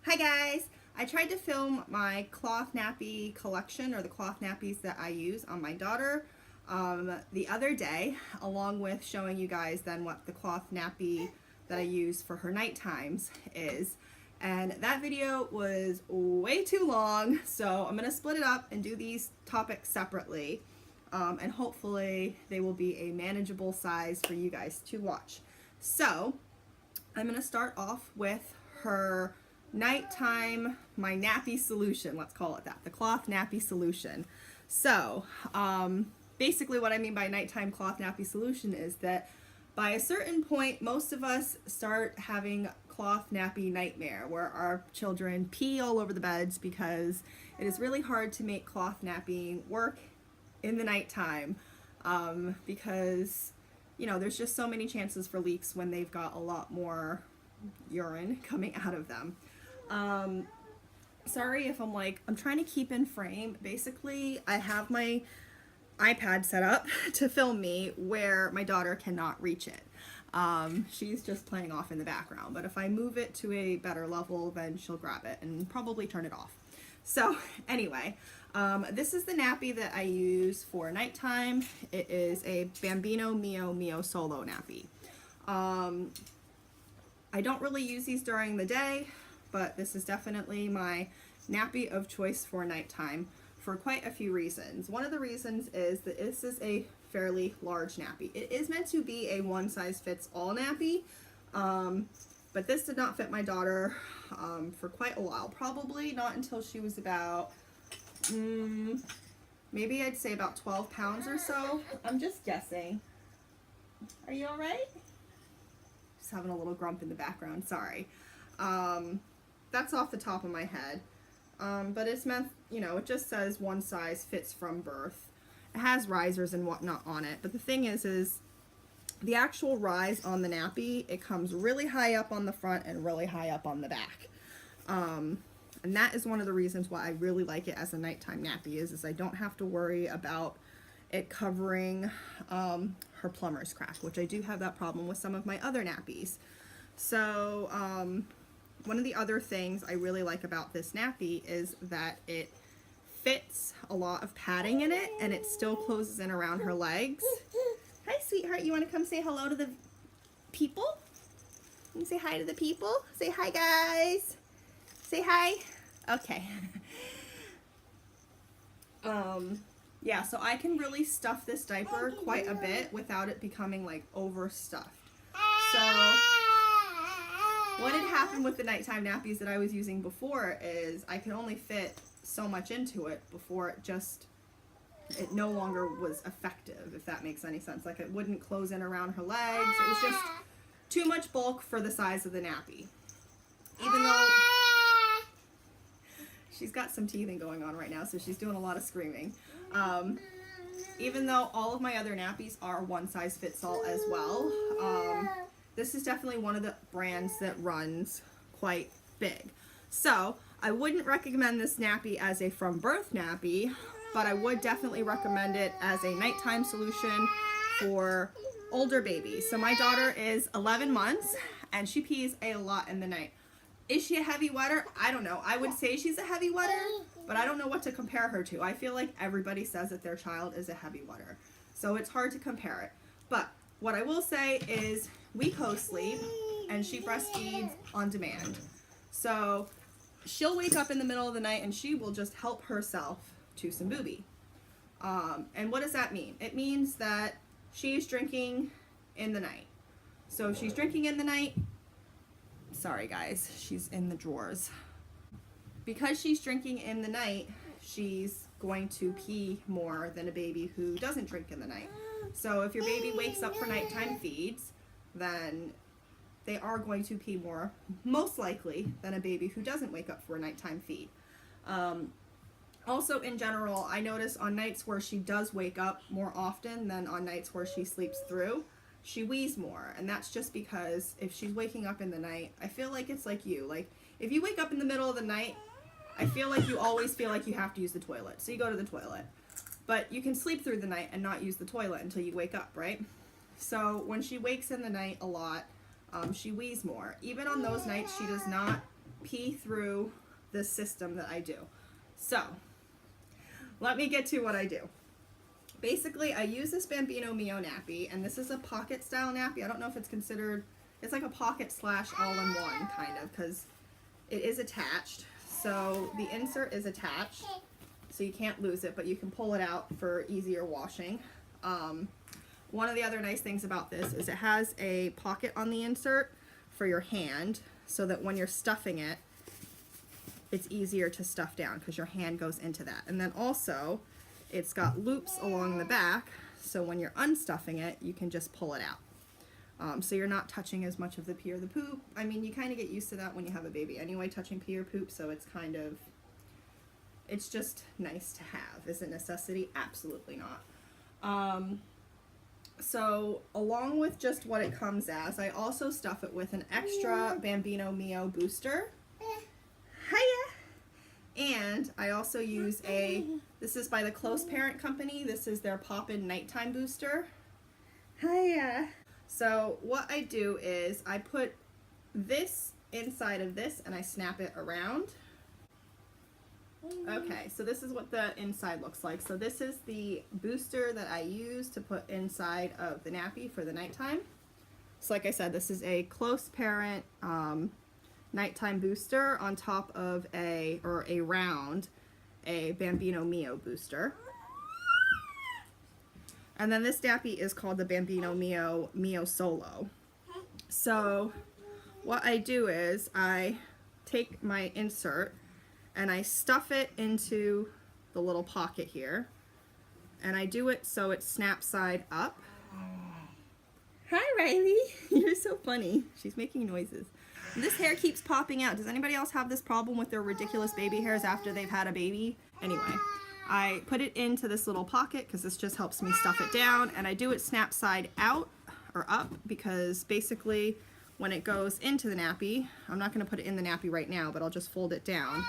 Hi guys! I tried to film my cloth nappy collection, or the cloth nappies that I use on my daughter the other day, along with showing you guys then what the cloth nappy that I use for her night times is. And that video was way too long, so I'm going to split it up and do these topics separately. And hopefully they will be a manageable size for you guys to watch. So I'm going to start off with her nighttime, my nappy solution, let's call it that, the cloth nappy solution. So basically what I mean by nighttime cloth nappy solution is that by a certain point, most of us start having cloth nappy nightmare, where our children pee all over the beds because it is really hard to make cloth napping work in the nighttime because, you know, there's just so many chances for leaks when they've got a lot more urine coming out of them. Sorry if I'm trying to keep in frame. Basically, I have my iPad set up to film me where my daughter cannot reach it. She's just playing off in the background, but if I move it to a better level, then she'll grab it and probably turn it off. So anyway, this is the nappy that I use for nighttime. It is a Bambino Mio MioSolo nappy. I don't really use these during the day, but this is definitely my nappy of choice for nighttime for quite a few reasons. One of the reasons is that this is a fairly large nappy. It is meant to be a one-size-fits-all nappy, but this did not fit my daughter for quite a while. Probably not until she was about, maybe I'd say about 12 pounds or so. I'm just guessing. Are you all right? Just having a little grump in the background, sorry. That's off the top of my head. But it's meant, you know, it just says one size fits from birth. It has risers and whatnot on it, but the thing is the actual rise on the nappy, it comes really high up on the front and really high up on the back. And that is one of the reasons why I really like it as a nighttime nappy is I don't have to worry about it covering her plumber's crack, which I do have that problem with some of my other nappies. So one of the other things I really like about this nappy is that it fits a lot of padding in it and it still closes in around her legs. Hi sweetheart, you want to come say hello to the people? You can say hi to the people? Say hi guys. Say hi. Okay. Yeah, so I can really stuff this diaper quite a bit without it becoming like overstuffed. So what had happened with the nighttime nappies that I was using before is I could only fit so much into it before it no longer was effective, if that makes any sense. Like it wouldn't close in around her legs. It was just too much bulk for the size of the nappy. Even though she's got some teething going on right now, so she's doing a lot of screaming. Even though all of my other nappies are one size fits all as well, this is definitely one of the brands that runs quite big. So I wouldn't recommend this nappy as a from birth nappy, but I would definitely recommend it as a nighttime solution for older babies. So my daughter is 11 months and she pees a lot in the night. Is she a heavy wetter? I don't know. I would say she's a heavy wetter, but I don't know what to compare her to. I feel like everybody says that their child is a heavy wetter, so it's hard to compare it. But what I will say is we co-sleep and she breastfeeds on demand. So she'll wake up in the middle of the night and she will just help herself to some boobie. And what does that mean? It means that she's drinking in the night. So if she's drinking in the night, sorry guys, she's in the drawers. Because she's drinking in the night, she's going to pee more than a baby who doesn't drink in the night. So if your baby wakes up for nighttime feeds, then they are going to pee more, most likely, than a baby who doesn't wake up for a nighttime feed. Also, in general, I notice on nights where she does wake up more often than on nights where she sleeps through, she wheezes more. And that's just because if she's waking up in the night, I feel like it's like you. Like, if you wake up in the middle of the night, I feel like you always feel like you have to use the toilet. So you go to the toilet. But you can sleep through the night and not use the toilet until you wake up, right? So when she wakes in the night a lot, she wheezes more. Even on those nights, she does not pee through this system that I do. So let me get to what I do. Basically, I use this Bambino Mio nappy, and this is a pocket style nappy. I don't know if it's considered, it's like a pocket slash all-in-one kind of, because it is attached. So the insert is attached, so you can't lose it, but you can pull it out for easier washing. One of the other nice things about this is it has a pocket on the insert for your hand, so that when you're stuffing it, it's easier to stuff down because your hand goes into that. And then also, it's got loops along the back, so when you're unstuffing it, you can just pull it out. So you're not touching as much of the pee or the poop. I mean, you kind of get used to that when you have a baby anyway, touching pee or poop, so it's kind of, it's just nice to have. Is it a necessity? Absolutely not. So along with just what it comes as, I also stuff it with an extra Bambino Mio booster. Hiya! And I also use this is by the Close Parent Company. This is their Pop-In Nighttime Booster. Hiya! So what I do is I put this inside of this and I snap it around. Okay, so this is what the inside looks like. So this is the booster that I use to put inside of the nappy for the nighttime. So like I said, this is a Close Parent nighttime booster on top of around a Bambino Mio booster. And then this nappy is called the Bambino Mio MioSolo. So what I do is I take my insert and I stuff it into the little pocket here, and I do it so it snaps side up. Hi Riley, you're so funny. She's making noises. This hair keeps popping out. Does anybody else have this problem with their ridiculous baby hairs after they've had a baby? Anyway, I put it into this little pocket because this just helps me stuff it down, and I do it snap side out or up because basically when it goes into the nappy, I'm not going to put it in the nappy right now, but I'll just fold it down.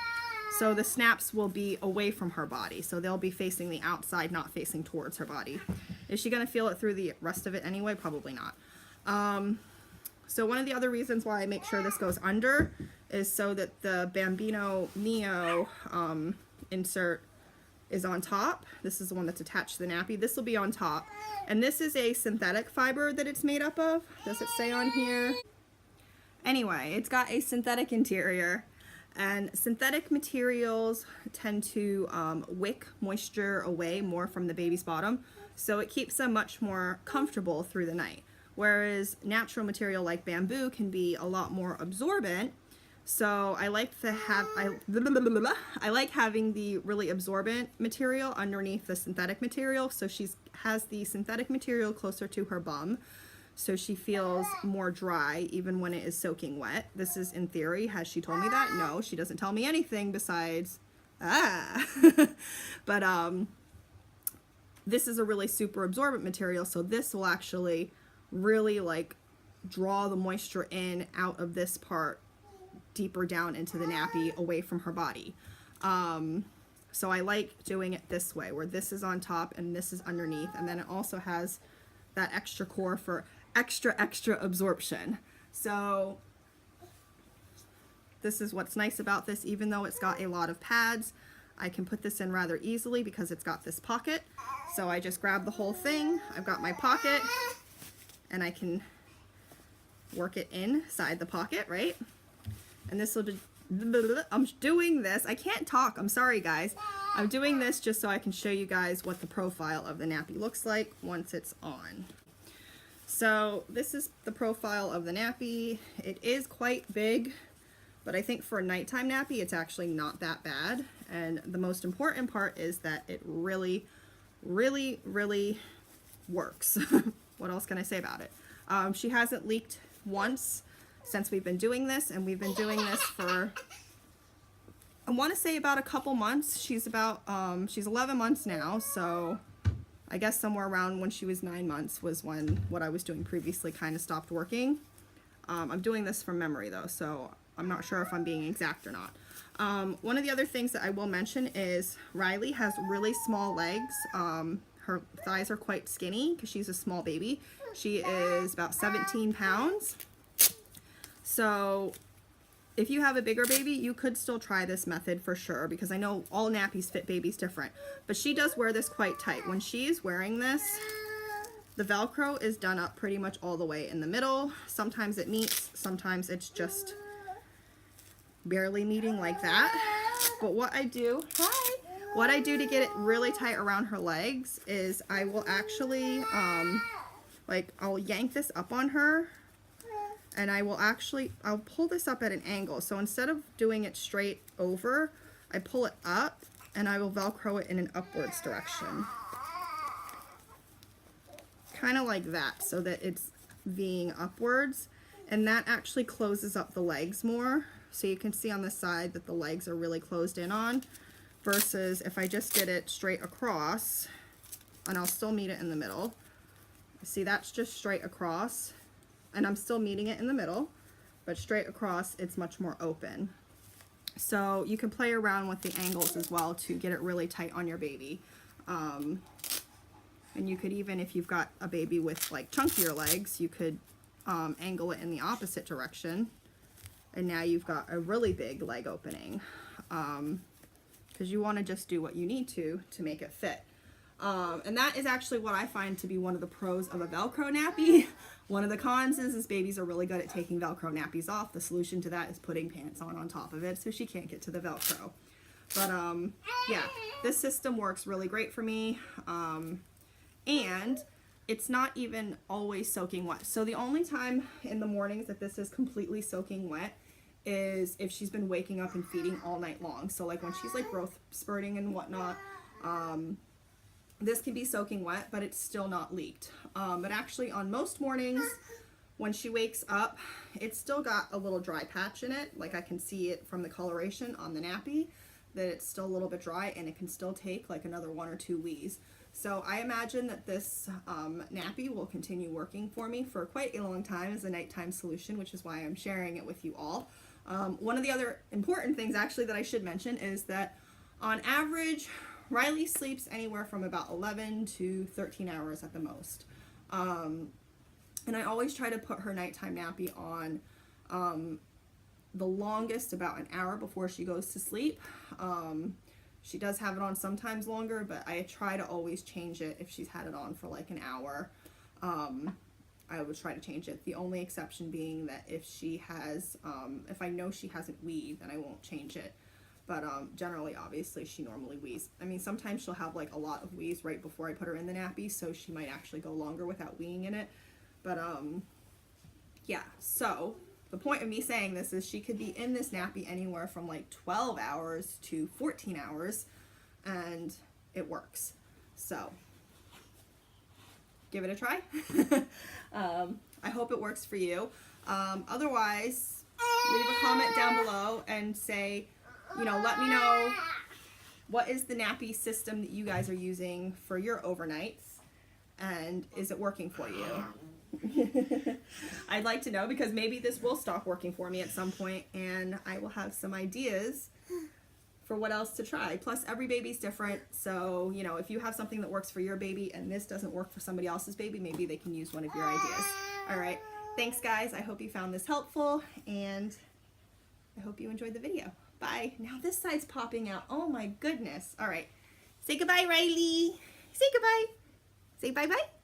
So the snaps will be away from her body, so they'll be facing the outside, not facing towards her body. Is she going to feel it through the rest of it anyway? Probably not. So one of the other reasons why I make sure this goes under is so that the Bambino Mio insert is on top. This is the one that's attached to the nappy. This will be on top. And this is a synthetic fiber that it's made up of. Does it say on here? Anyway, it's got a synthetic interior. And synthetic materials tend to wick moisture away more from the baby's bottom, so it keeps them much more comfortable through the night. Whereas natural material like bamboo can be a lot more absorbent, so I like to have I like having the really absorbent material underneath the synthetic material, so she has the synthetic material closer to her bum, so she feels more dry even when it is soaking wet. This is in theory. Has she told me that? No, she doesn't tell me anything besides, But this is a really super absorbent material, so this will actually really like draw the moisture in out of this part deeper down into the nappy away from her body. So I like doing it this way, where this is on top and this is underneath, and then it also has that extra core for extra absorption. So this is what's nice about this. Even though it's got a lot of pads, I can put this in rather easily because it's got this pocket. So I just grab the whole thing. I've got my pocket and I can work it inside the pocket, right? And this will just, I'm doing this. I can't talk. I'm sorry, guys. I'm doing this just so I can show you guys what the profile of the nappy looks like once it's on. So this is the profile of the nappy. It is quite big, but I think for a nighttime nappy, it's actually not that bad. And the most important part is that it really, really, really works. What else can I say about it? She hasn't leaked once since we've been doing this, and we've been doing this for, I want to say about a couple months. She's 11 months now, so I guess somewhere around when she was 9 months was when what I was doing previously kind of stopped working. I'm doing this from memory though, so I'm not sure if I'm being exact or not. One of the other things that I will mention is Riley has really small legs. Her thighs are quite skinny because she's a small baby. She is about 17 pounds. So if you have a bigger baby, you could still try this method for sure, because I know all nappies fit babies different. But she does wear this quite tight. When she's wearing this, the Velcro is done up pretty much all the way in the middle. Sometimes it meets, sometimes it's just barely meeting like that. But what I do to get it really tight around her legs is I will actually, I'll yank this up on her, and I'll pull this up at an angle. So instead of doing it straight over, I pull it up and I will Velcro it in an upwards direction. Kind of like that, so that it's Ving upwards. And that actually closes up the legs more. So you can see on the side that the legs are really closed in on. Versus if I just did it straight across, and I'll still meet it in the middle. See, that's just straight across. And I'm still meeting it in the middle, but straight across it's much more open. So you can play around with the angles as well to get it really tight on your baby. And you could even, if you've got a baby with like chunkier legs, you could angle it in the opposite direction. And now you've got a really big leg opening. Because you want to just do what you need to make it fit. And that is actually what I find to be one of the pros of a Velcro nappy. One of the cons is babies are really good at taking Velcro nappies off. The solution to that is putting pants on top of it so she can't get to the Velcro. But yeah, this system works really great for me. And it's not even always soaking wet. So the only time in the mornings that this is completely soaking wet is if she's been waking up and feeding all night long. So like when she's like growth spurting and whatnot, this can be soaking wet, but it's still not leaked. But actually on most mornings when she wakes up, it's still got a little dry patch in it. Like I can see it from the coloration on the nappy that it's still a little bit dry, and it can still take like another 1 or 2 wees. So I imagine that this nappy will continue working for me for quite a long time as a nighttime solution, which is why I'm sharing it with you all. One of the other important things actually that I should mention is that on average, Riley sleeps anywhere from about 11 to 13 hours at the most. And I always try to put her nighttime nappy on the longest about an hour before she goes to sleep. She does have it on sometimes longer, but I try to always change it if she's had it on for like an hour. I would try to change it. The only exception being that if she has, if I know she hasn't weed, then I won't change it. But generally, obviously, she normally wees. I mean, sometimes she'll have like a lot of wees right before I put her in the nappy, so she might actually go longer without weeing in it. But yeah, so the point of me saying this is she could be in this nappy anywhere from like 12 hours to 14 hours, and it works. So give it a try. I hope it works for you. Otherwise, leave a comment down below and say, you know, let me know what is the nappy system that you guys are using for your overnights, and is it working for you? I'd like to know, because maybe this will stop working for me at some point and I will have some ideas for what else to try. Plus every baby's different, so you know, if you have something that works for your baby and this doesn't work for somebody else's baby, maybe they can use one of your ideas. All right, thanks guys. I hope you found this helpful, and I hope you enjoyed the video. Bye. Now this side's popping out. Oh my goodness. All right, say goodbye, Riley. Say goodbye. Say bye-bye.